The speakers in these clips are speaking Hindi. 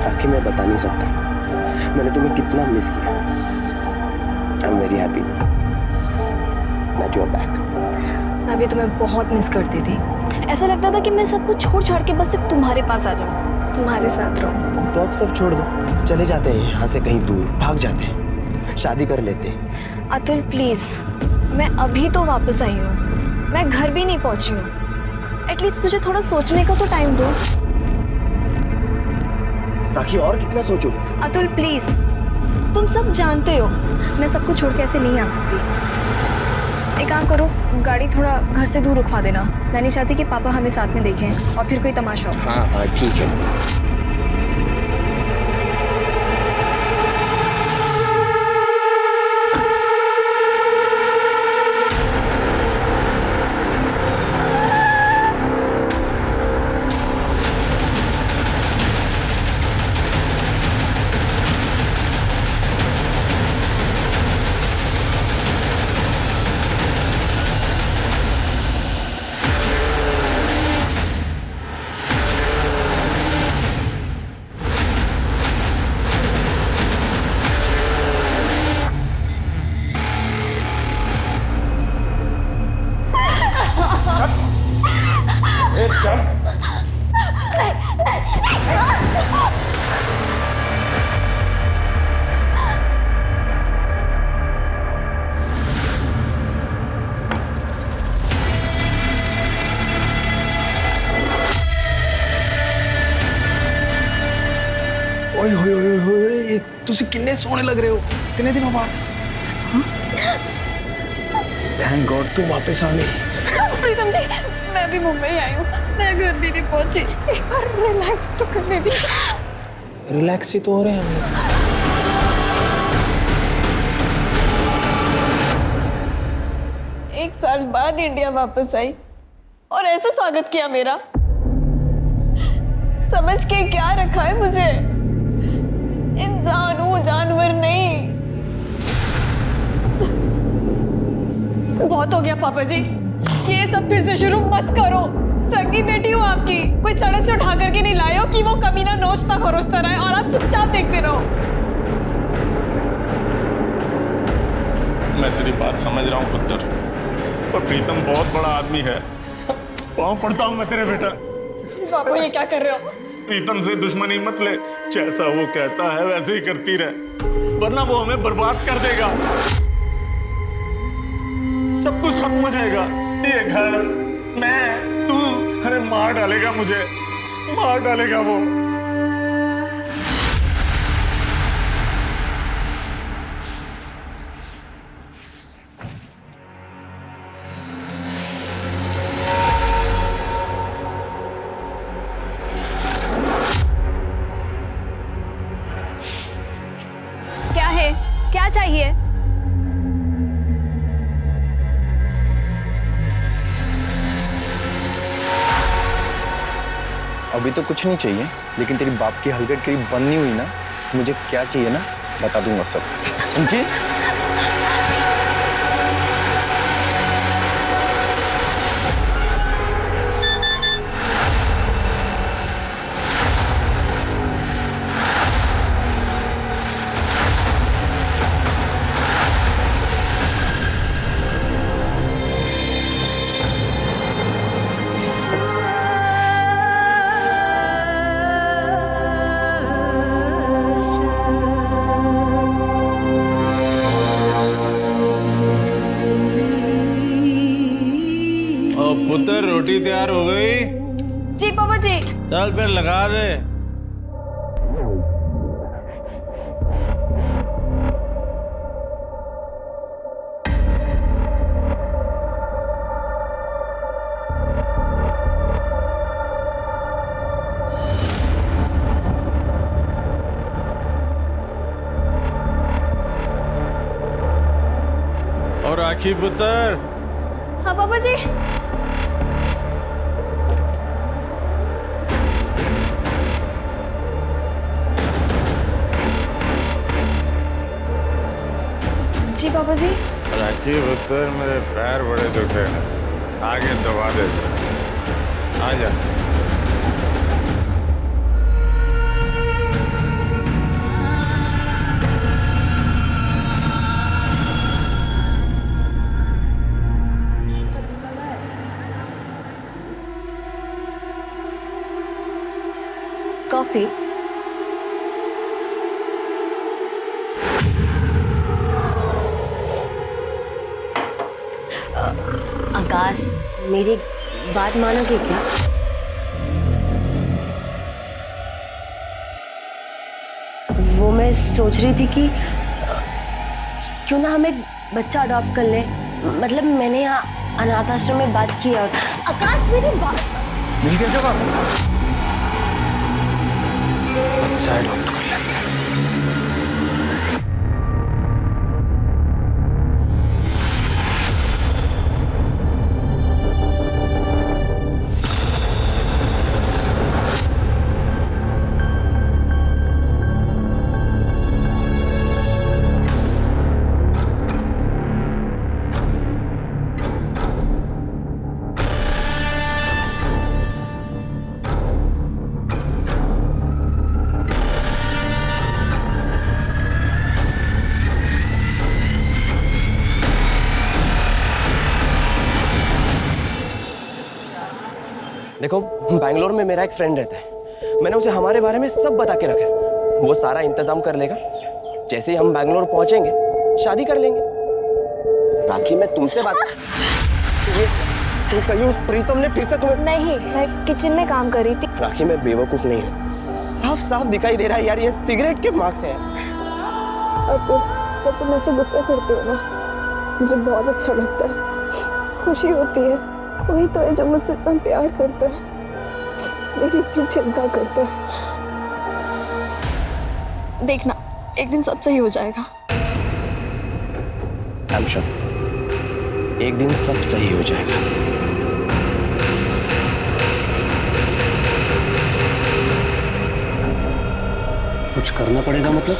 आखिर मैं बता नहीं सकता मैंने तुम्हें कितना मिस किया। I am very happy that you are back. मैं भी तुम्हें बहुत मिस करती थी। ऐसा लगता था कि मैं सब कुछ छोड़ छाड़ के बस सिर्फ तुम्हारे पास आ जाऊं, तुम्हारे साथ रहूं। तो अब सब छोड़ दो, चले जाते हैं यहाँ से कहीं दूर, भाग जाते हैं, शादी कर लेते हैं। अतुल प्लीज, मैं अभी तो वापस आई हूँ, मैं घर भी नहीं पहुंची हूँ। एटलीस्ट मुझे थोड़ा सोचने का तो टाइम दो। राखी और कितना सोचोगे? अतुल प्लीज, तुम सब जानते हो मैं सब कुछ छोड़ के ऐसे नहीं आ सकती। एक काम करो, गाड़ी थोड़ा घर से दूर रुकवा देना। मैं नहीं चाहती कि पापा हमें साथ में देखें और फिर कोई तमाशा हो। हाँ हाँ ठीक है। ओए होए होए होए, तुसी किन्ने सोने लग रहे हो इतने दिनों बाद। थैंक गॉड तू वापस आ गई। प्रीतम जी, मैं भी मुंबई आई हूँ, मैं घर भी नहीं पहुंची। एक बार रिलैक्स तो करने दीजिए। रिलैक्स ही तो हो रहे हैं हम लोग। 1 साल बाद इंडिया वापस आई और ऐसे स्वागत किया मेरा। समझ के क्या रखा है मुझे? इंसान हूँ, जानवर नहीं। बहुत हो गया पापा जी, ये सब फिर से शुरू मत करो। सगी बेटी हूँ आपकी, कोई सड़क से उठा करके नहीं लाए हो कि वो कमीना नोचता खरोचता रहे और आप चुपचाप देखते रहो। मैं तेरी बात समझ रहा हूँ पुत्र, पर प्रीतम बहुत बड़ा आदमी है। पाँव पड़ता हूँ मैं तेरे बेटा। पापा ये क्या कर रहे हो? प्रीतम से दुश्मनी मत ले, जैसा वो कहता है वैसे ही करती रहे, वरना वो हमें बर्बाद कर देगा। सब कुछ खत्म हो जाएगा, ये घर, मैं, तू, अरे मार डालेगा मुझे, मार डालेगा वो। क्या है, क्या चाहिए? अभी तो कुछ नहीं चाहिए, लेकिन तेरी बाप की हलकट करीब बंद नहीं हुई ना, मुझे क्या चाहिए ना बता दूंगा सब, समझी? पुत्र रोटी तैयार हो गई? जी पापा जी। चल फिर लगा दे। और राखी पुत्र। हाँ पापा जी। जी पापा जी। राखी पुत्र, मेरे पैर बड़े दुखे हैं, आगे दबा दे। आ जा। कॉफी? आकाश, मेरी बात मानोगे क्या? वो मैं सोच रही थी कि क्यों ना हम एक बच्चा अडॉप्ट कर ले। मतलब मैंने यहाँ अनाथ आश्रम में बात की और आकाश मेरी बात मिल गया जवाब। बच्चा अडॉप्ट कर लेते हैं। देखो, बैंगलोर में मेरा एक फ्रेंड रहता है। मैंने उसे हमारे बारे में सब बता के रखा है। वो सारा इंतजाम कर लेगा। जैसे ही हम बैंगलोर पहुंचेंगे शादी कर लेंगे। राखी, मैं तुमसे बात ये तू कहीं उस प्रीतम ने फिर से तुम्हें? नहीं, मैं किचन में काम कर रही थी। राखी, मैं बेवकूफ नहीं हूँ। साफ साफ दिखाई दे रहा है यार, ये सिगरेट के मार्क्स हैं। और तो जब तुम ऐसे गुस्सा करते हो ना, मुझे बहुत अच्छा लगता है, खुशी होती है। वही तो है जो मुझसे इतना प्यार करता है, मेरी इतनी चिंता करता है। देखना, एक दिन सब सही हो जाएगा। आई एम श्योर, एक दिन सब सही हो जाएगा। कुछ करना पड़ेगा मतलब?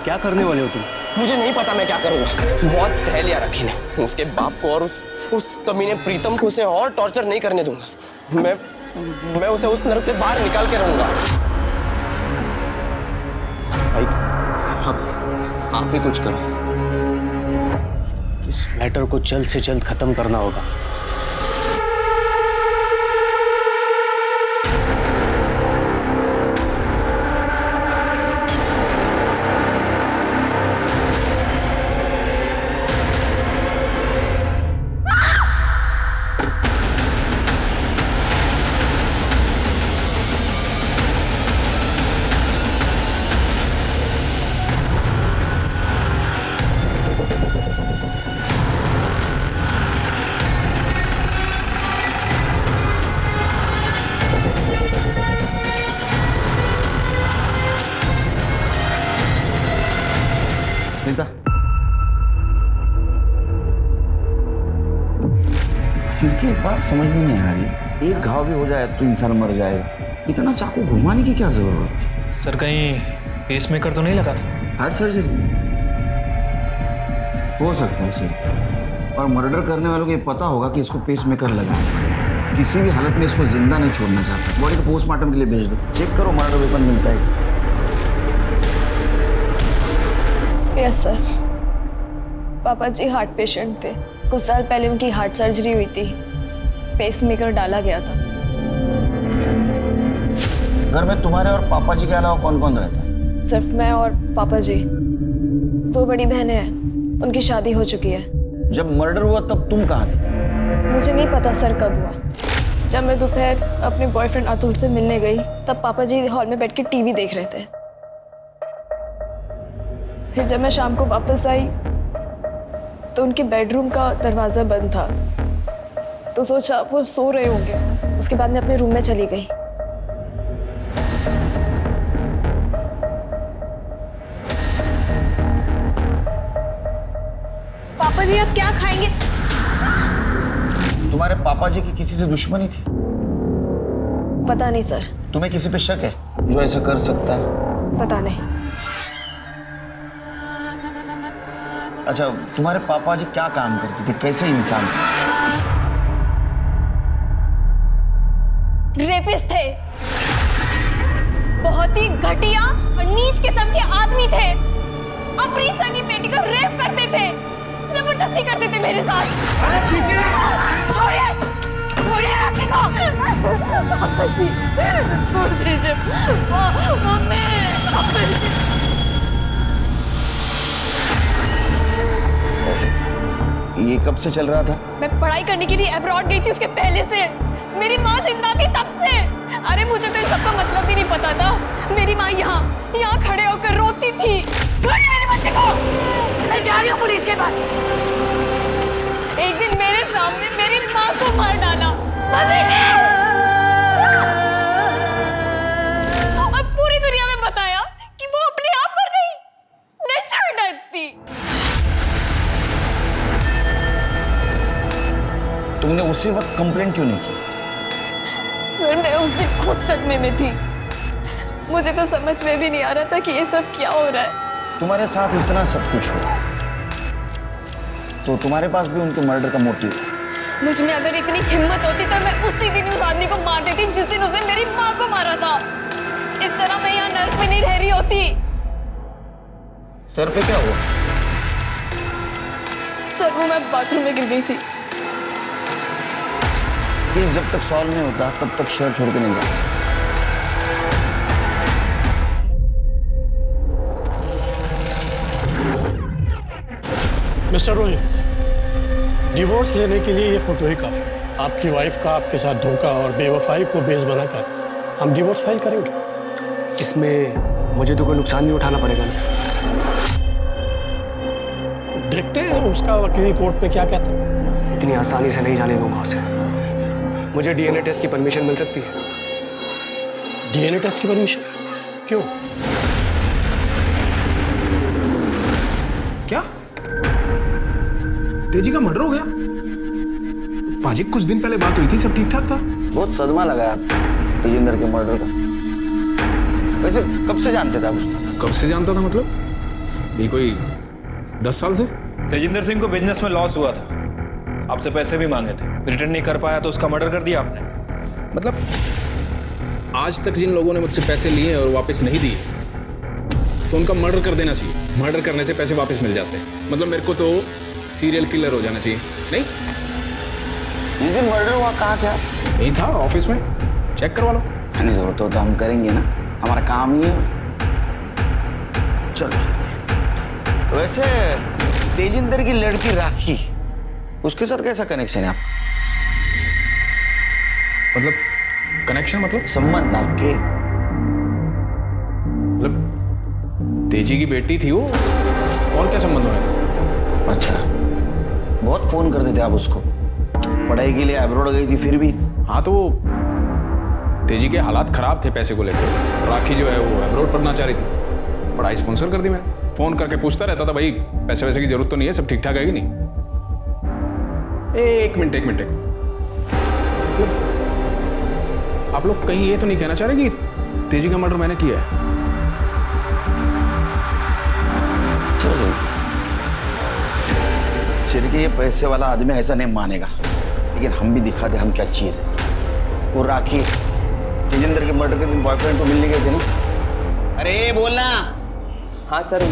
क्या करने वाले हो तुम? मुझे नहीं पता मैं क्या करूंगा। बहुत सह लिया राखी ने। उसके बाप को और उस कमीने प्रीतम को उसे और टॉर्चर नहीं करने दूंगा। मैं उसे उस नरक से बाहर निकाल के रहूंगा। भाई, आप भी कुछ करो। इस मैटर को जल्द से जल्द खत्म करना होगा। फिर की एक बात समझ में नहीं आ रही, एक घाव भी हो जाए तो इंसान मर जाएगा। इतना चाकू घुमाने की क्या जरूरत थी? सर, कहीं पेसमेकर तो नहीं लगा था? हार्ट सर्जरी हो सकता है सर, और मर्डर करने वालों को ये पता होगा कि इसको पेसमेकर लगा है। किसी भी हालत में इसको जिंदा नहीं छोड़ना चाहता। बॉडी को पोस्टमार्टम के लिए भेज दो, चेक करो मर्डर वेपन मिलता है। यस सर, पापा जी हार्ट पेशेंट थे। कुछ साल पहले उनकी हार्ट सर्जरी हुई थी, पेसमेकर डाला गया था। घर में तुम्हारे और पापा जी के अलावा कौन कौन रहता है? सिर्फ मैं और पापा जी। 2 बड़ी बहनें हैं, उनकी शादी हो चुकी है। जब मर्डर हुआ तब तुम कहाँ थे? मुझे नहीं पता सर कब हुआ। जब मैं दोपहर अपने बॉयफ्रेंड अतुल से मिलने गई, तब पापा जी हॉल में बैठ के टीवी देख रहे थे। फिर जब मैं शाम को वापस आई तो उनके बेडरूम का दरवाज़ा बंद था, तो सोचा वो सो रहे होंगे। उसके बाद मैं अपने रूम में चली गई। पापा जी आप क्या खाएंगे? तुम्हारे पापा जी की किसी से दुश्मनी थी? पता नहीं सर। तुम्हें किसी पे शक है जो ऐसा कर सकता है? पता नहीं। अच्छा, तुम्हारे पापा जी क्या काम करते थे, कैसे इंसान थे? रेपिस्ट थे, बहुत ही घटिया और नीच किस्म के आदमी थे। अपनी सगी बेटी को रेप करते थे, जबरदस्ती करते थे मेरे साथ। छोड़िए, छोड़िए राखी को। पापा जी छोड़ दीजिए। मम्मी पापा जी। ये कब से चल रहा था? मैं पढ़ाई करने के लिए अब्रॉड गई थी उसके पहले से। मेरी माँ जिंदा थी तब से। अरे मुझे तो इन सबका मतलब भी नहीं पता था। मेरी माँ यहाँ खड़े होकर रोती थी। छोड़िए मेरे बच्चे को, मैं जा रही हूँ पुलिस के पास। एक दिन मेरे सामने मेरी माँ को मार डाला। मम्मी ने और पूरी दुनिया में बताया कि वो अपने आप मर गई। नेचुरल डेथ थी। तुमने उसी वक्त कंप्लेंट क्यों नहीं की? सर मैं उस दिन खुद सदमे में थी। मुझे तो समझ में भी नहीं आ रहा था कि ये सब क्या हो रहा है। तुम्हारे साथ इतना सब कुछ हो तो तुम्हारे पास भी उनके मर्डर का मोटिव है। मुझ में अगर इतनी हिम्मत होती तो मैं उसी दिन उस आदमी को मार देती जिस दिन उसने मेरी माँ को मारा था। इस तरह मैं यहाँ नर्क में नहीं रह रही होती। सर पे क्या हुआ? सर वो मैं बाथरूम में गिर गई थी। केस जब तक सॉल्व नहीं होता तब तक शहर छोड़ के नहीं जाता। मिस्टर रोहित, डिवोर्स लेने के लिए ये फोटो ही काफी है। आपकी वाइफ का आपके साथ धोखा और बेवफाई को बेस बनाकर हम डिवोर्स फाइल करेंगे। इसमें मुझे तो कोई नुकसान नहीं उठाना पड़ेगा ना? देखते हैं उसका वकील कोर्ट में क्या कहता है। इतनी आसानी से नहीं जाने दूंगा उसे। मुझे डीएनए टेस्ट की परमिशन मिल सकती है? डीएनए टेस्ट की परमिशन? क्यों? क्या तेजी का मर्डर हो गया? पाजी कुछ दिन पहले बात हुई थी, सब ठीक ठाक था। बहुत सदमा लगा है तेजिंदर के मर्डर का। वैसे कब से जानते थे आप उसको? कब से जानता था मतलब? ये कोई 10 साल से? तेजिंदर सिंह को बिजनेस में लॉस हुआ था, आपसे पैसे भी मांगे थे, रिटर्न नहीं कर पाया तो उसका मर्डर कर दिया आपने। मतलब आज तक जिन लोगों ने मुझसे पैसे लिए और वापस नहीं दिए तो उनका मर्डर कर देना चाहिए। मर्डर करने से पैसे वापस मिल जाते हैं। मतलब मेरे को तो सीरियल किलर हो जाना चाहिए। नहीं, जिस दिन मर्डर हुआ कहाँ थे आप? नहीं था, ऑफिस में। चेक करवा लो। नहीं जरूरत हो तो हम करेंगे ना, हमारा काम ही है। चलो वैसे तेजिंदर की लड़की राखी, उसके साथ कैसा कनेक्शन है आप? मतलब कनेक्शन मतलब संबंध आपके? मतलब तेजी की बेटी थी वो, और क्या संबंध होने था? अच्छा, बहुत फोन करते थे आप उसको। पढ़ाई के लिए अब्रॉड गई थी फिर भी? हाँ तो वो तेजी के हालात खराब थे पैसे को लेकर। राखी जो है वो अब्रॉड पढ़ना चाह रही थी, पढ़ाई स्पॉन्सर कर दी मैंने। फोन करके पूछता रहता था, भाई पैसे वैसे की जरूरत तो नहीं है, सब ठीक ठाक है कि नहीं? एक मिनट तो आप लोग कहीं ये तो नहीं कहना चाह रहे कि तेजी का मर्डर मैंने किया है? चलो चिर के ये पैसे वाला आदमी ऐसा नहीं मानेगा, लेकिन हम भी दिखा दे हम क्या चीज है। वो राखी तेजिंदर के मर्डर के दिन बॉयफ्रेंड को मिलने गए थे ना? अरे बोलना। हाँ सर,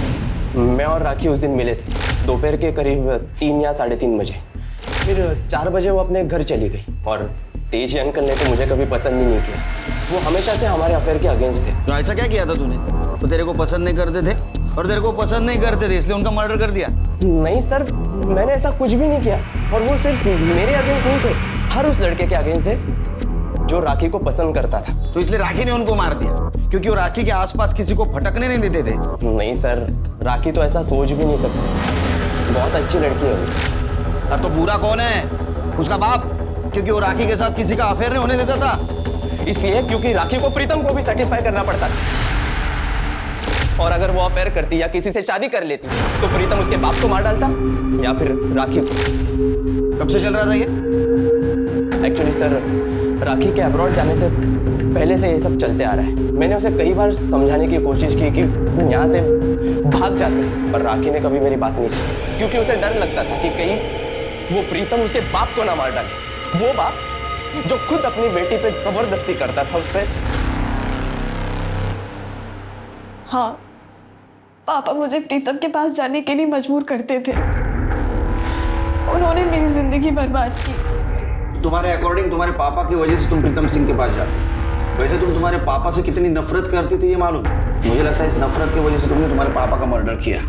मैं और राखी उस दिन मिले थे दोपहर के करीब 3 या 3:30 बजे। फिर 4 बजे वो अपने घर चली गई। और तेजी अंकल ने तो मुझे कभी पसंद ही नहीं किया। वो हमेशा से हमारे अफेयर के अगेंस्ट थे। तो ऐसा क्या किया था तूने? वो तेरे को पसंद नहीं करते थे और तेरे को पसंद नहीं करते थे इसलिए उनका मर्डर कर दिया? नहीं सर, मैंने ऐसा कुछ भी नहीं किया। और वो सिर्फ मेरे अगेंस्ट नहीं थे, हर उस लड़के के अगेंस्ट थे जो राखी को पसंद करता था। तो इसलिए राखी ने उनको मार दिया क्योंकि वो राखी के आसपास किसी को भटकने नहीं देते थे? नहीं सर, राखी तो ऐसा सोच भी नहीं सकती। बहुत अच्छी लड़की है वो। और तो बुरा कौन है? उसका बाप, क्योंकि वो राखी के साथ किसी का अफेयर नहीं होने देता था। इसलिए क्योंकि राखी को प्रीतम को भी सेटिस्फाई करना पड़ता था। और अगर वो अफेयर करती या किसी से शादी कर लेती तो प्रीतम उसके बाप को मार डालता या फिर राखी को। कब से चल रहा था ये? एक्चुअली सर, राखी के अब्रॉड जाने से पहले से ये सब चलते आ रहा है। मैंने उसे कई बार समझाने की कोशिश की कि यहाँ से भाग जाते, पर राखी ने कभी मेरी बात नहीं सुनी क्योंकि उसे डर लगता था कि कहीं वो प्रीतम उसके बाप को ना मार डाले। वो बाप जो खुद अपनी बेटी पे जबरदस्ती करता था उस पर। हाँ, पापा मुझे प्रीतम के पास जाने के लिए मजबूर करते थे। उन्होंने मेरी जिंदगी बर्बाद की। तुम्हारे अकॉर्डिंग तुम्हारे पापा की वजह से तुम प्रीतम सिंह के पास जाते थे। वैसे तुम तुम्हारे पापा से कितनी नफरत करती थी ये मालूम है? मुझे लगता है इस नफरत की वजह से तुमने तुम्हारे पापा का मर्डर किया।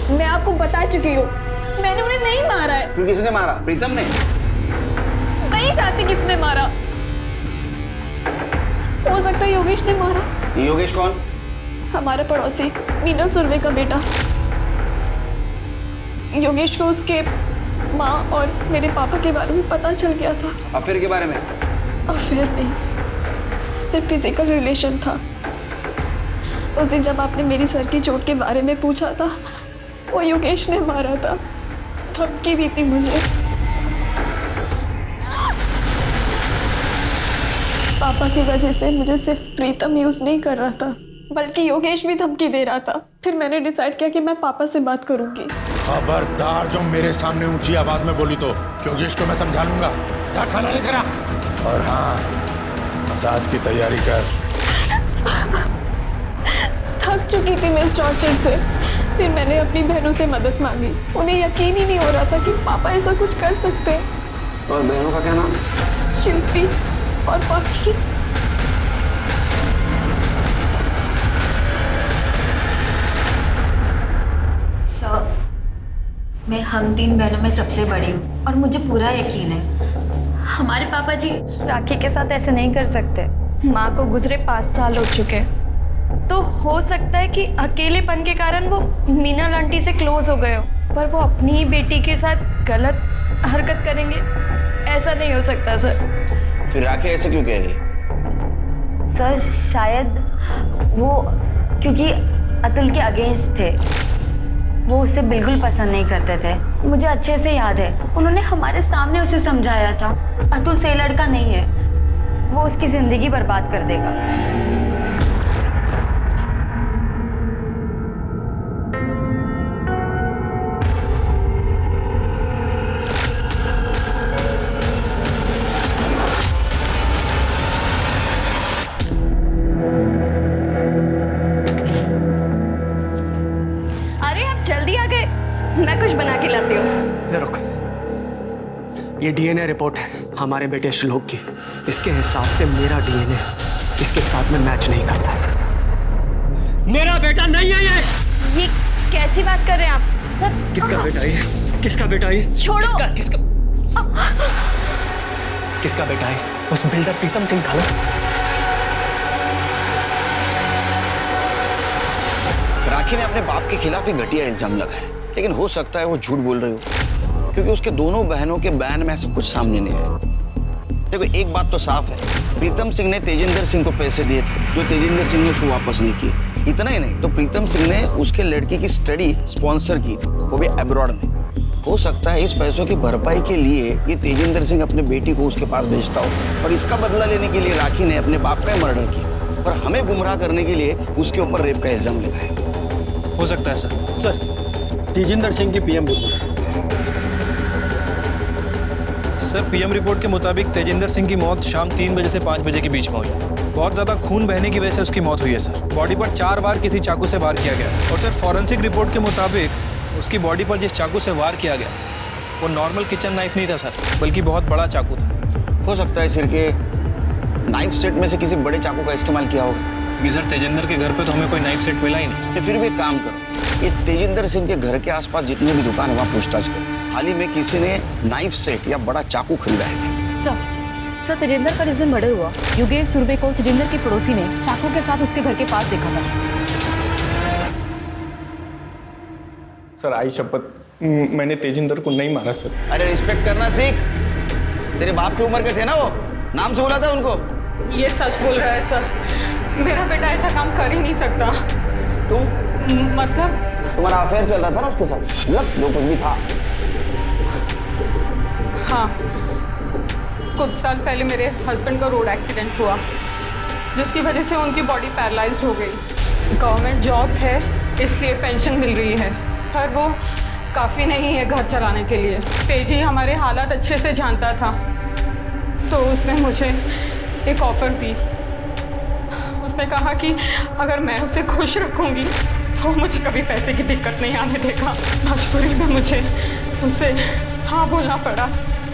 मैं आपको बता चुकी हूँ, मैंने उन्हें नहीं मारा है। फिर किसने मारा? प्रीतम ने? नहीं जानती किसने मारा। हो सकता है योगेश ने मारा। योगेश कौन? हमारा पड़ोसी मीनल सुरवे का बेटा। योगेश को उसके माँ और मेरे पापा के बारे में पता चल गया था। अफेयर के बारे में? अफेयर नहीं, सिर्फ फिजिकल रिलेशन था। उस दिन जब आपने मेरी सर की चोट के बारे में पूछा था, वो योगेश ने मारा था। धमकी दी थी मुझे। पापा की वजह से मुझे सिर्फ प्रीतम यूज नहीं कर रहा था, बल्कि योगेश भी धमकी दे रहा था। फिर मैंने डिसाइड किया कि मैं पापा से बात करूंगी। खबरदार जो मेरे सामने ऊंची आवाज में बोली तो योगेश को मैं समझा लूंगा। जा खाना लेकर आ। और हाँ, मसाज की तैयारी कर। थक चुकी थी मैं इस टॉर्चर से। फिर मैंने अपनी बहनों से मदद मांगी। उन्हें यकीन ही नहीं हो रहा था कि पापा ऐसा कुछ कर सकते हैं। और बहनों का क्या नाम? शिल्पी और बाकी। सर, मैं हम 3 बहनों में सबसे बड़ी हूँ और मुझे पूरा यकीन है हमारे पापा जी राखी के साथ ऐसे नहीं कर सकते। माँ को गुजरे 5 साल हो चुके हैं, तो हो सकता है कि अकेलेपन के कारण वो मीनल आंटी से क्लोज हो गए हो, पर वो अपनी ही बेटी के साथ गलत हरकत करेंगे? ऐसा नहीं हो सकता सर। फिर राखी ऐसे क्यों कह रही है? सर शायद वो क्योंकि अतुल के अगेंस्ट थे, वो उससे बिल्कुल पसंद नहीं करते थे। मुझे अच्छे से याद है, उन्होंने हमारे सामने उसे समझाया था अतुल सही लड़का नहीं है, वो उसकी जिंदगी बर्बाद कर देगा। मैं कुछ बना के लाती हूँ। रुक, ये डीएनए रिपोर्ट है हमारे बेटे श्लोक की। इसके हिसाब से मेरा डीएनए इसके साथ में मैच नहीं करता। मेरा बेटा नहीं है ये कैसी बात कर रहे हैं आप? किसका बेटा है? किसका बेटा है? छोड़ो। किसका बेटा है? उस बिल्डर प्रीतम सिंह का ना? राखी ने अपने बाप के खिलाफ ही घटिया इल्जाम लगाया, लेकिन हो सकता है वो झूठ बोल रही हो, क्योंकि उसके दोनों बहनों के बयान में ऐसा कुछ सामने नहीं है। देखो एक बात तो साफ है, प्रीतम सिंह ने तेजिंदर सिंह को पैसे दिए थे, जो तेजिंदर सिंह ने उसको वापस नहीं किए। इतना ही नहीं तो प्रीतम सिंह ने उसके लड़की की स्टडी स्पॉन्सर की थी, वो भी अब्रॉड में। हो सकता है इस पैसों की भरपाई के लिए ये तेजिंदर सिंह अपने बेटी को उसके पास भेजता हो, और इसका बदला लेने के लिए राखी ने अपने बाप का मर्डर किया और हमें गुमराह करने के लिए उसके ऊपर रेप का इल्जाम लगाया। हो सकता है सर। तेजिंदर सिंह की PM report. Sir PM report के मुताबिक तेजिंदर सिंह की मौत शाम 3 बजे से 5 बजे के बीच में हुई। बहुत ज़्यादा खून बहने की वजह से उसकी मौत हुई है सर। बॉडी पर 4 बार किसी चाकू से वार किया गया, और सर फॉरेंसिक रिपोर्ट के मुताबिक उसकी बॉडी पर जिस चाकू से वार किया गया वो नॉर्मल किचन नाइफ नहीं था सर, बल्कि बहुत बड़ा चाकू था। हो सकता है सिर के नाइफ सेट में से किसी बड़े चाकू का इस्तेमाल किया होगा। सर तेजिंदर के घर पे तो हमें कोई नाइफ सेट मिला ही नहीं। तो फिर भी एक काम करो, ये तेजिंदर सिंह के घर के आसपास जितने भी दुकान है वहाँ पूछताछ करो, हाल ही में किसी ने नाइफ सेट या बड़ा चाकू खरीदा है। सर तेजिंदर का जिस दिन मर्डर हुआ, योगेश सुरवे को तेजिंदर के पड़ोसी ने चाकू के साथ उसके घर के पास देखा था। सर आई शपथ, मैंने तेजिंदर को नहीं मारा सर। अरे रिस्पेक्ट करना सीख, तेरे बाप की उम्र के थे ना वो, नाम से बुला था उनको। ये सच बोल रहा है सर, मेरा बेटा ऐसा काम कर ही नहीं सकता। तुम मतलब तुम्हारा अफेयर चल रहा था ना उसके साथ, मतलब जो कुछ भी था। हाँ, कुछ साल पहले मेरे हस्बैंड का रोड एक्सीडेंट हुआ, जिसकी वजह से उनकी बॉडी पैरालाइज्ड हो गई। गवर्नमेंट जॉब है इसलिए पेंशन मिल रही है, पर वो काफ़ी नहीं है घर चलाने के लिए। तेजी हमारे हालात अच्छे से जानता था, तो उसने मुझे एक ऑफ़र दी। उसने कहा कि अगर मैं उसे खुश रखूंगी तो मुझे कभी पैसे की दिक्कत नहीं आने देगा। मजबूरी में मुझे उसे हाँ बोलना पड़ा।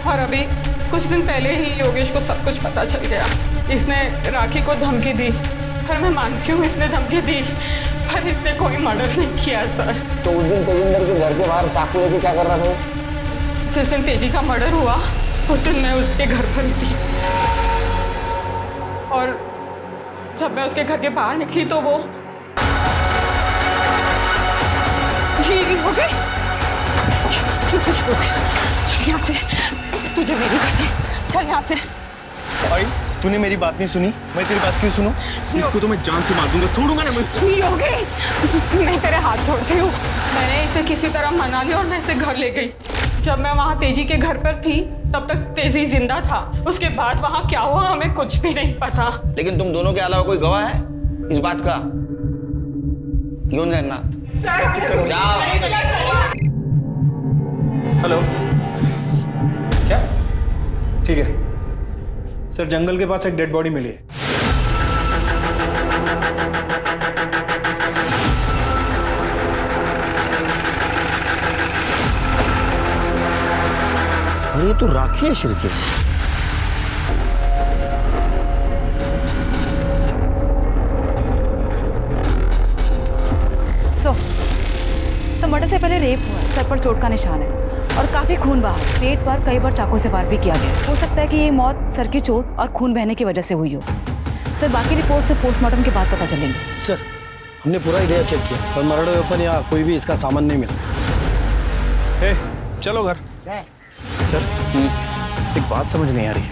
और अभी कुछ दिन पहले ही योगेश को सब कुछ पता चल गया। इसने राखी को धमकी दी, पर मैं मानती हूँ इसने धमकी दी, पर इसने कोई मर्डर नहीं किया सर। तो उस दिन तेजिंदर के घर के बाहर चाकू लेके क्या कर रहा था? जिस दिन तेजी का मर्डर हुआ उस दिन मैं उसके घर पर थी, और जब मैं उसके घर के बाहर निकली तो वो योगेश, चल यहाँ से, तुझे मेरी कसम, चल यहाँ से। भाई तूने मेरी बात नहीं सुनी, मैं तेरी बात क्यों सुनूं? इसको तो मैं जान से मार दूंगा, छोड़ूंगा ना मैं इसको। योगेश, मैं तेरे हाथ छोड़ती हूँ। मैंने इसे किसी तरह मना लिया और मैं इसे घर ले गई। जब मैं वहाँ तेजी के घर पर थी तब तक तेजी जिंदा था, उसके बाद वहाँ क्या हुआ हमें कुछ भी नहीं पता। लेकिन तुम दोनों के अलावा कोई गवाह है इस बात का? क्यों जगन्नाथ? हेलो, क्या? ठीक है सर, जंगल के पास एक डेड बॉडी मिली है। अरे ये तो राखी है शिरके। सर मर्डर से पहले रेप हुआ, सर पर चोट का निशान है और काफी खून बहा, पेट पर कई बार चाकू से वार भी किया गया। हो सकता है कि ये मौत सर की चोट और खून बहने की वजह से हुई हो। सर बाकी रिपोर्ट से पोस्टमार्टम के बाद पता चलेंगे। सर हमने पूरा एरिया चेक किया पर मर्डर वेपन या कोई भी इसका सामान नहीं मिला। ए, चलो घर। सर एक बात समझ नहीं आ रही है,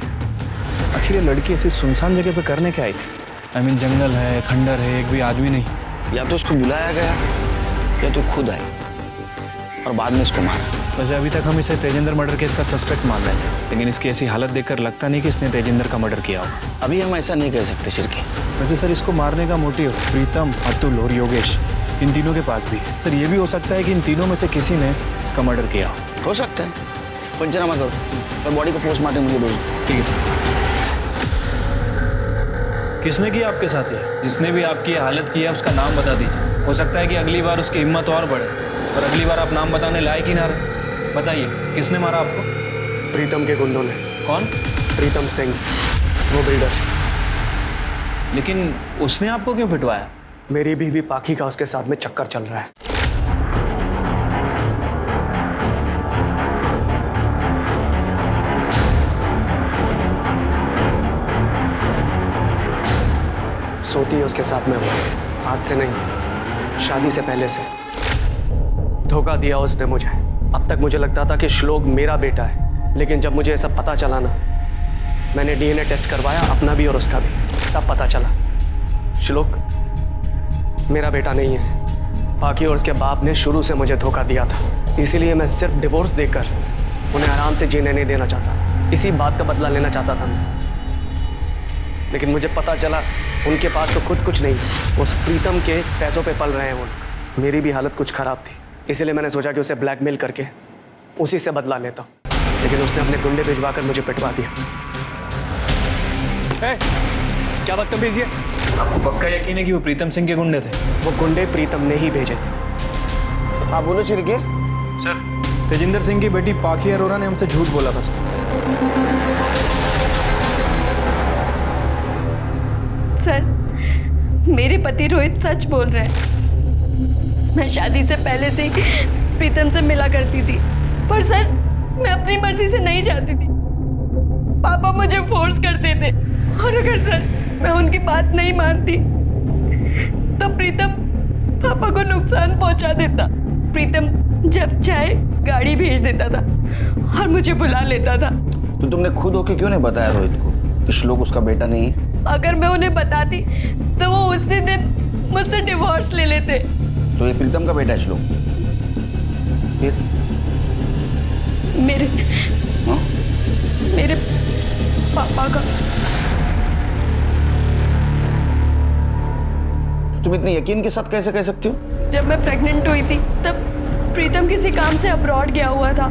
आखिर ये लड़की ऐसी सुनसान जगह पे करने क्या आई थी? I mean, जंगल है, खंडर है, एक भी आदमी नहीं। या तो उसको बुलाया गया या तो खुद आई और बाद में इसको मारा। वैसे अभी तक हम इसे तेजिंदर मर्डर केस का सस्पेक्ट मान रहे हैं, लेकिन इसकी ऐसी हालत देखकर लगता नहीं कि इसने तेजिंदर का मर्डर किया हो। अभी हम ऐसा नहीं कह सकते शिरके। वैसे सर इसको मारने का मोटिव प्रीतम, अतुल और योगेश, इन तीनों के पास भी है। सर ये भी हो सकता है कि इन तीनों में से किसी ने इसका मर्डर किया हो सकता है। पंचनामा करो और बॉडी को पोस्टमार्टम मुझे भेजो। ठीक है सर। किसने किया आपके साथ ये? जिसने भी आपकी हालत की है उसका नाम बता दीजिए। हो सकता है कि अगली बार उसकी हिम्मत और बढ़े, और अगली बार आप नाम बताने लायक ही ना रहे। बताइए किसने मारा आपको? प्रीतम के गुंडों ने। कौन? प्रीतम सिंह, वो बिल्डर। लेकिन उसने आपको क्यों पिटवाया? मेरी बीवी पाखी का उसके साथ में चक्कर चल रहा है। सोती है उसके साथ में वो, आज से नहीं, शादी से पहले से। धोखा दिया उसने मुझे। अब तक मुझे लगता था कि श्लोक मेरा बेटा है, लेकिन जब मुझे ये सब पता चला ना, मैंने डीएनए टेस्ट करवाया, अपना भी और उसका भी, तब पता चला श्लोक मेरा बेटा नहीं है। पाखी और उसके बाप ने शुरू से मुझे धोखा दिया था, इसीलिए मैं सिर्फ डिवोर्स देकर उन्हें आराम से जीने नहीं देना चाहता। इसी बात का बदला लेना चाहता था मैं। लेकिन मुझे पता चला उनके पास तो खुद कुछ नहीं, उस प्रीतम के पैसों पे पल रहे हैं वो लोग। मेरी भी हालत कुछ खराब थी, इसीलिए मैंने सोचा कि उसे ब्लैकमेल करके उसी से बदला लेता, लेकिन उसने अपने गुंडे भिजवाकर मुझे पिटवा दिया। क्या बदतमीजी है? आपको पक्का यकीन है कि वो प्रीतम सिंह के गुंडे थे? वो गुंडे प्रीतम ने ही भेजे थे। आप बोलो शिरके। सर तेजिंदर सिंह की बेटी पाखी अरोरा ने हमसे झूठ बोला था सर, मेरे पति रोहित सच बोल रहे हैं। मैं शादी से पहले से ही प्रीतम से मिला करती थी, पर सर मैं अपनी मर्जी से नहीं जाती थी। पापा मुझे फोर्स करते थे, और अगर सर मैं उनकी बात नहीं मानती तो प्रीतम पापा को नुकसान पहुंचा देता। प्रीतम जब चाहे गाड़ी भेज देता था और मुझे बुला लेता था। तो तुमने खुद होके क्यों नहीं बताया रोहित को कि श्लोक उसका बेटा नहीं है? अगर मैं उन्हें बताती तो वो उसी दिन मुझसे डिवोर्स ले लेते। तो ये प्रीतम का बेटा है श्लोक? फिर मेरे पापा का। तुम इतने यकीन के साथ कैसे कह सकती हो? जब मैं प्रेग्नेंट हुई थी तब प्रीतम किसी काम से अब्रॉड गया हुआ था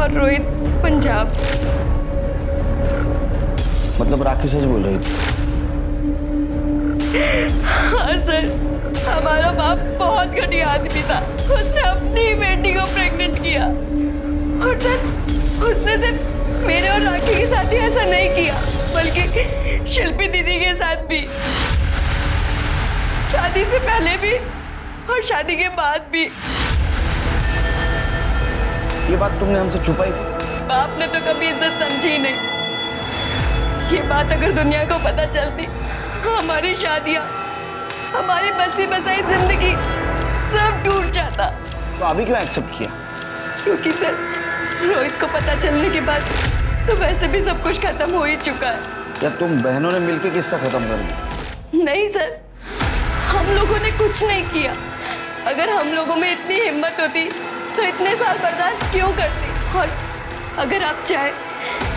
और रोहित पंजाब। मतलब राखी सच बोल रही थी? हाँ सर, हमारा बाप बहुत घटिया आदमी था। उसने अपनी बेटी को प्रेग्नेंट किया, और सर उसने सिर्फ मेरे और राखी के साथ ही ऐसा नहीं किया, बल्कि शिल्पी दीदी के साथ भी, शादी से पहले भी और शादी के बाद भी। ये बात तुमने हमसे छुपाई? बाप ने तो कभी इज्जत समझी नहीं। ये बात अगर दुनिया को पता चलती, हमारी शादियां, हमारी बसी बसाई जिंदगी सब टूट जाता। तो अभी क्यों एक्सेप्ट किया? क्योंकि सर, रोहित को पता चलने के बाद तो वैसे भी सब कुछ खत्म हो ही चुका है। या तुम बहनों ने मिलकर किस्सा खत्म कर दिया? नहीं सर, हम लोगों ने कुछ नहीं किया। अगर हम लोगों में इतनी हिम्मत होती तो इतने साल बर्दाश्त क्यों करते? और अगर आप चाहे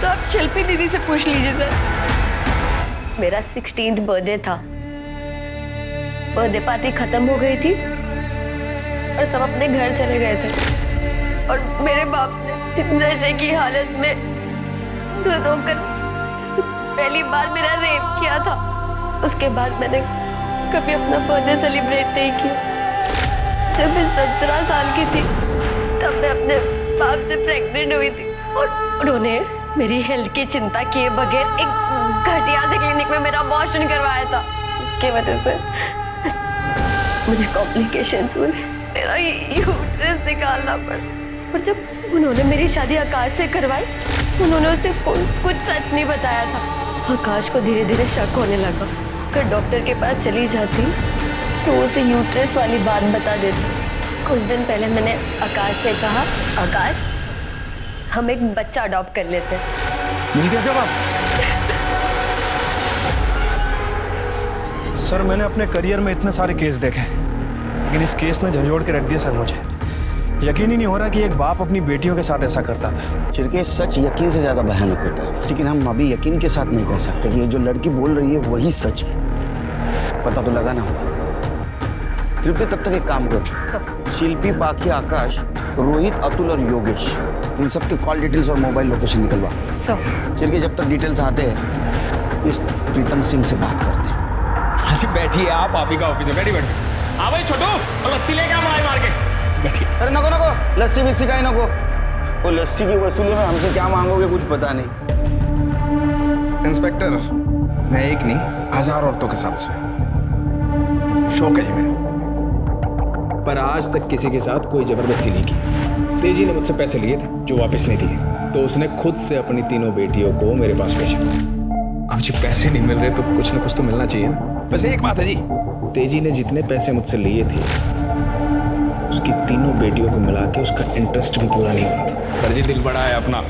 तो आप शिल्पी दीदी से पूछ लीजिए सर। मेरा 16th बर्थडे था। बर्थडे पार्टी खत्म हो गई थी और सब अपने घर चले गए थे, और मेरे बाप ने नशे की हालत में दूध होकर पहली बार मेरा रेप किया था। उसके बाद मैंने कभी अपना बर्थडे सेलिब्रेट नहीं किया। जब मैं 17 साल की थी तब मैं अपने बाप से प्रेग्नेंट हुई थी, और उन्होंने मेरी हेल्थ की चिंता किए बगैर एक घटिया से क्लिनिक में मेरा अबॉर्शन करवाया था, जिसकी वजह से मुझे कॉम्प्लिकेशंस हुए, मेरा यूट्रस निकालना पड़ा। और जब उन्होंने मेरी शादी आकाश से करवाई, उन्होंने उसे कुछ सच नहीं बताया था। आकाश को धीरे धीरे शक होने लगा। अगर डॉक्टर के पास चली जाती तो उसे यूट्रस वाली बात बता देती। कुछ दिन पहले मैंने आकाश से कहा, आकाश हम एक बच्चा अडॉप्ट कर लेते हैं। मिल गया जवाब? सर मैंने अपने करियर में इतने सारे केस देखे, लेकिन इस केस ने झंझोड़ के रख दिया सर। मुझे यकीन ही नहीं हो रहा कि एक बाप अपनी बेटियों के साथ ऐसा करता था। चिरके, सच यकीन से ज्यादा भयानक होता है, लेकिन हम अभी यकीन के साथ नहीं कह सकते कि ये जो लड़की बोल रही है वही सच है। पता तो लगाना होगा। तृप्ति, तब तक एक काम कर, शिल्पी, बाकी, आकाश, रोहित, अतुल और योगेश, इन सब के कॉल डिटेल्स और मोबाइल लोकेशन निकलवा। चिरके, जब तक डिटेल्स आते हैं इस प्रीतम सिंह से बात करते हैं। हाँ बैठिए आप ही का ऑफिस है, बैठी बैठी। हाँ भाई छोटू, और लस्सी लेके आ मार के बैठिए। अरे नको नको, लस्सी भी सिखाई नको। वो लस्सी की वसूली में हमसे क्या मांगोगे कुछ पता नहीं। इंस्पेक्टर, मैं एक नहीं 1000 औरतों के साथ सोया, शौक है जी मेरा, पर आज तक किसी के साथ कोई जबरदस्ती नहीं की। तेजी ने मुझसे पैसे लिए थे जो वापस नहीं दिए, तो उसने खुद से अपनी तीनों बेटियों को मेरे पास भेजा। अब जी पैसे नहीं मिल रहे तो कुछ ना कुछ तो मिलना चाहिए ना। बस एक बात है जी, तेजी ने जितने पैसे मुझसे लिए थे उसकी तीनों बेटियों को मिला के उसका इंटरेस्ट भी पूरा नहीं हुआ था। पर जी दिल बड़ा है अपना,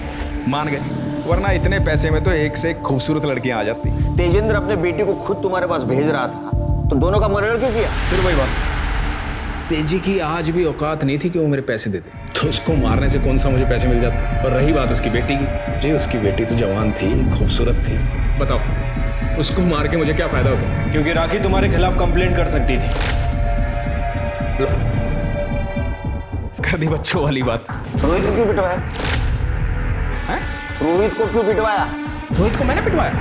मान गए, वरना इतने पैसे में तो एक से एक खूबसूरत लड़कियां आ जाती। तेजेंद्र अपने बेटी को खुद तुम्हारे पास भेज रहा था, तो दोनों का मर्डर क्यों किया? फिर वही बात, तेजी की आज भी औकात नहीं थी कि वो मेरे पैसे दे दे, तो उसको मारने से कौन सा मुझे पैसे मिल जाते। और रही बात उसकी बेटी की, जी उसकी बेटी तो जवान थी, खूबसूरत थी, बताओ उसको मार के मुझे क्या फायदा होता? क्योंकि राखी तुम्हारे खिलाफ कंप्लेंट कर सकती थी। लो, कर दी बच्चों वाली बात। रोहित को क्यों पिटवाया? हैं? रोहित को क्यों पिटवाया? रोहित को मैंने पिटवाया?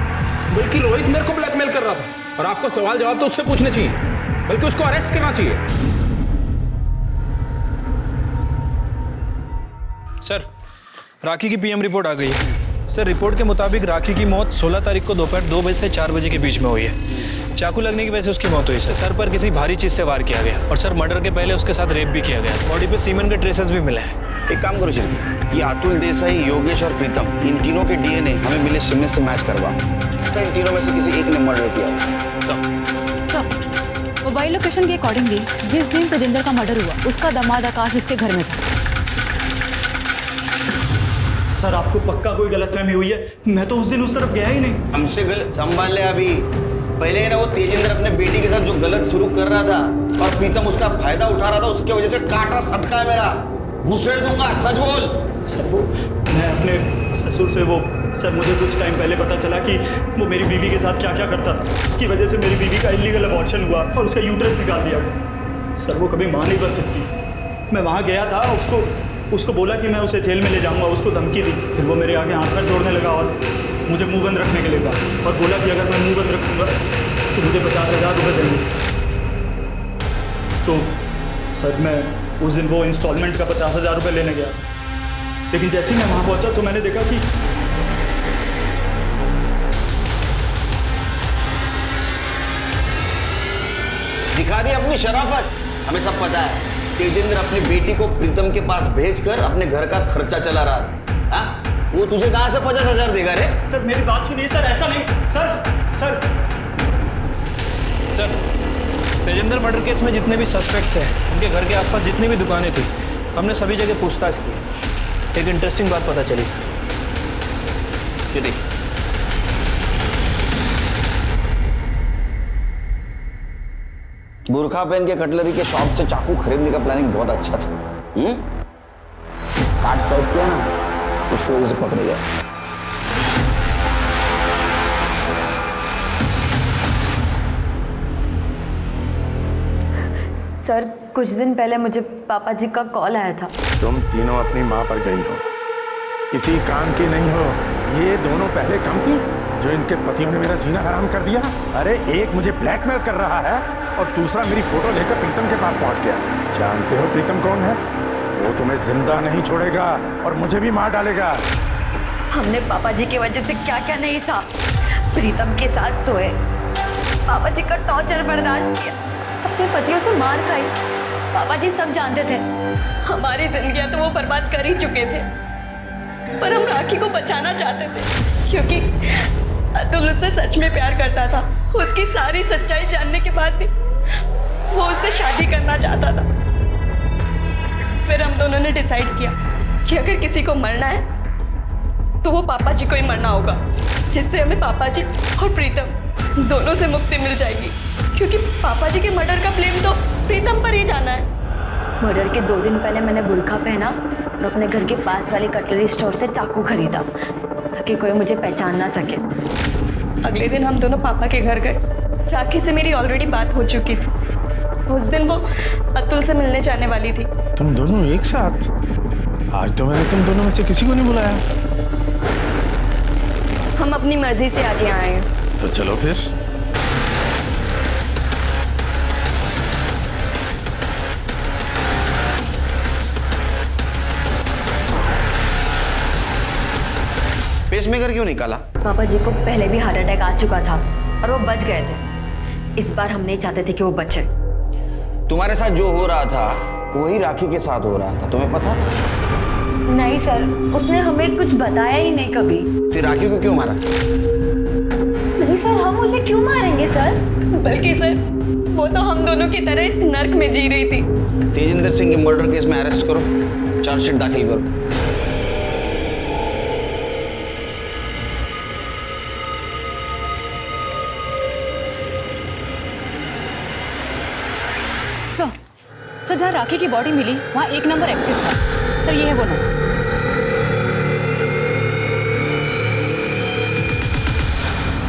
बल्कि रोहित मेरे को ब्लैकमेल कर रहा था, और आपको सवाल जवाब तो उससे पूछने चाहिए, बल्कि उसको अरेस्ट करना चाहिए। सर, राखी की पीएम रिपोर्ट आ गई है। सर, रिपोर्ट के मुताबिक राखी की मौत 16 तारीख को दोपहर 2 बजे से 4 बजे के बीच में हुई है। चाकू लगने की वजह से उसकी मौत हुई। सर पर किसी भारी चीज से वार किया गया, और सर मर्डर के पहले उसके साथ रेप भी किया गया। बॉडी पे सीमेंट के ट्रेसेस भी मिले हैं। एक काम करो शिल्पी, ये अतुल देसाई, योगेश और प्रीतम, इन तीनों के डीएनए हमें मिले सिम से मैच करवा, तो इन तीनों में से किसी एक ने मर्डर किया। सर, मोबाइल लोकेशन के अकॉर्डिंगली जिस दिन तेजिंदर का मर्डर हुआ उसका दामाद आकाश उसके घर में था। सर, आपको पक्का कोई गलतफहमी हुई है, मैं तो उस दिन उस तरफ गया ही नहीं। हमसे गलत संभाल ले। अभी पहले ना वो तेजिंदर अपने बेटी के साथ जो गलत शुरू कर रहा था और प्रीतम उसका फायदा उठा रहा था, उसके वजह से काटा सटका है मेरा, घुसेड़ दूंगा, सच बोल। सर, वो मैं अपने ससुर से सर मुझे कुछ टाइम पहले पता चला कि वो मेरी बीवी के साथ क्या क्या करता था। उसकी वजह से मेरी बीवी का इलीगल अबॉर्शन हुआ और उसका यूट्रस निकाल दिया गया। सर, वो कभी मां नहीं बन सकती। मैं वहाँ गया था, उसको बोला कि मैं उसे जेल में ले जाऊंगा, उसको धमकी दी। फिर वो मेरे आगे हाथ पैर जोड़ने लगा और मुझे मुंह बंद रखने के लिए कहा, और बोला कि अगर मैं मुंह बंद रखूंगा तो मुझे 50,000 रुपये देंगे। तो सर, मैं उस दिन वो इंस्टॉलमेंट का 50,000 रुपये लेने गया। लेकिन जैसे ही मैं वहां पहुंचा तो मैंने देखा कि दिखा दी अपनी शराफत। हमें सब पता है तेजिंदर अपनी बेटी को प्रीतम के पास भेजकर अपने घर का खर्चा चला रहा था। हाँ? वो तुझे कहां से 50,000 देगा रे? सर मेरी बात सुनिए सर, ऐसा नहीं सर। तेजिंदर मर्डर केस में जितने भी सस्पेक्ट्स हैं, उनके घर के आसपास जितनी भी दुकानें थी, हमने सभी जगह पूछताछ की। एक इंटरेस्टिंग बात पता चली सर। ये देखिए, बुरखा पहन के कटलरी के शॉप से चाकू खरीदने का प्लानिंग बहुत अच्छा था। कार्ड स्वाइप किया ना, उसको वजह से पकड़ गया। सर कुछ दिन पहले मुझे पापा जी का कॉल आया था। तुम तीनों अपनी माँ पर गई हो, किसी काम की नहीं हो। ये दोनों पहले कम थी जो इनके पतियों ने मेरा जीना हराम कर दिया। अरे एक मुझे ब्लैकमेल कर रहा है और दूसरा मेरी फोटो लेकर प्रीतम के पास पहुंच गया। जानते हो प्रीतम कौन है? वो तुम्हें जिंदा नहीं छोड़ेगा और मुझे भी मार डालेगा। हमने पापा जी की वजह से क्या क्या नहीं सहा। प्रीतम के साथ सोए, पापा जी का टॉर्चर बर्दाश्त किया, अपने पतियों से मार खाई। पापा जी सब जानते थे। हमारी जिंदगियां तो वो बर्बाद कर ही चुके थे, पर हम राखी को बचाना चाहते थे क्योंकि अतुल उससे सच में प्यार करता था। उसकी सारी सच्चाई जानने के बाद भी वो उससे शादी करना चाहता था। फिर हम दोनों ने डिसाइड किया कि अगर किसी को मरना है तो वो पापा जी को ही मरना होगा, जिससे हमें पापा जी और प्रीतम दोनों से मुक्ति मिल जाएगी। क्योंकि पापा जी के मर्डर का ब्लेम तो प्रीतम पर ही जाना है। मर्डर के 2 दिन पहले मैंने बुर्का पहना और अपने घर के पास वाली कटलरी स्टोर से चाकू खरीदा ताकि कोई मुझे पहचान ना सके। अगले दिन हम दोनों पापा के घर गए। राखी से मेरी ऑलरेडी बात हो चुकी थी। उस दिन वो अतुल से मिलने जाने वाली थी। तुम दोनों एक साथ? आज तो मैंने तुम दोनों में से किसी को नहीं बुलाया। हम अपनी मर्जी से आज यहाँ आए हैं। तो चलो फिर। पेसमेकर क्यों निकाला? पापा जी को पहले भी हार्ट अटैक आ चुका था और वो बच गए थे। इस बार हम नहीं चाहते थे कि वो बचे। तुम्हारे साथ जो हो रहा था वही राखी के साथ हो रहा था, तुम्हें पता था? नहीं सर, उसने हमें कुछ बताया ही नहीं कभी। फिर राखी को क्यों मारा? नहीं सर, हम उसे क्यों मारेंगे सर? बल्कि सर वो तो हम दोनों की तरह इस नर्क में जी रही थी। तेजिंदर सिंह के मर्डर केस में अरेस्ट करो, चार्जशीट दाखिल करो। सर जहाँ राखी की बॉडी मिली वहाँ 1 नंबर एक्टिव था। सर ये है वो नंबर।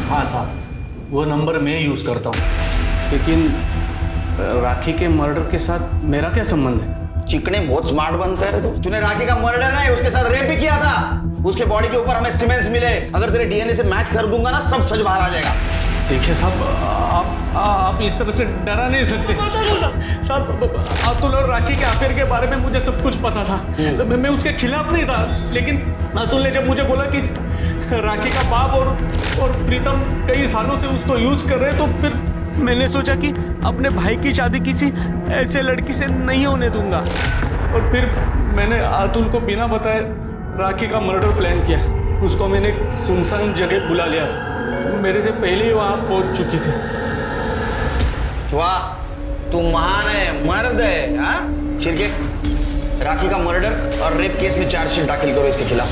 हाँ साहब, वो नंबर मैं यूज़ करता हूँ। लेकिन राखी के मर्डर के साथ मेरा क्या संबंध है? चिकने बहुत स्मार्ट बनता है तो। तूने राखी का मर्डर नहीं, उसके साथ रेप भी किया था। उसके बॉडी के ऊपर हमें सीमेंट्स मिले। अगर तेरे डीएनए से मैच कर दूंगा ना, सब सच बाहर आ जाएगा। देखिए साहब, आप इस तरह से डरा नहीं सकते। साहब, अतुल और राखी के अफेयर के बारे में मुझे सब कुछ पता था। मैं उसके खिलाफ नहीं था, लेकिन अतुल ने जब मुझे बोला कि राखी का बाप और प्रीतम कई सालों से उसको यूज कर रहे, तो फिर मैंने सोचा कि अपने भाई की शादी किसी ऐसे लड़की से नहीं होने दूंगा। और फिर मैंने अतुल को बिना बताए राखी का मर्डर प्लान किया। उसको मैंने एक सुनसान जगह बुला लिया था। मेरे से पहले ही वहां पहुंच चुकी थी। वाह, तू महान है, मर्द है। हाँ, चिरके राखी का मर्डर और रेप केस में चार्जशीट दाखिल करो इसके खिलाफ।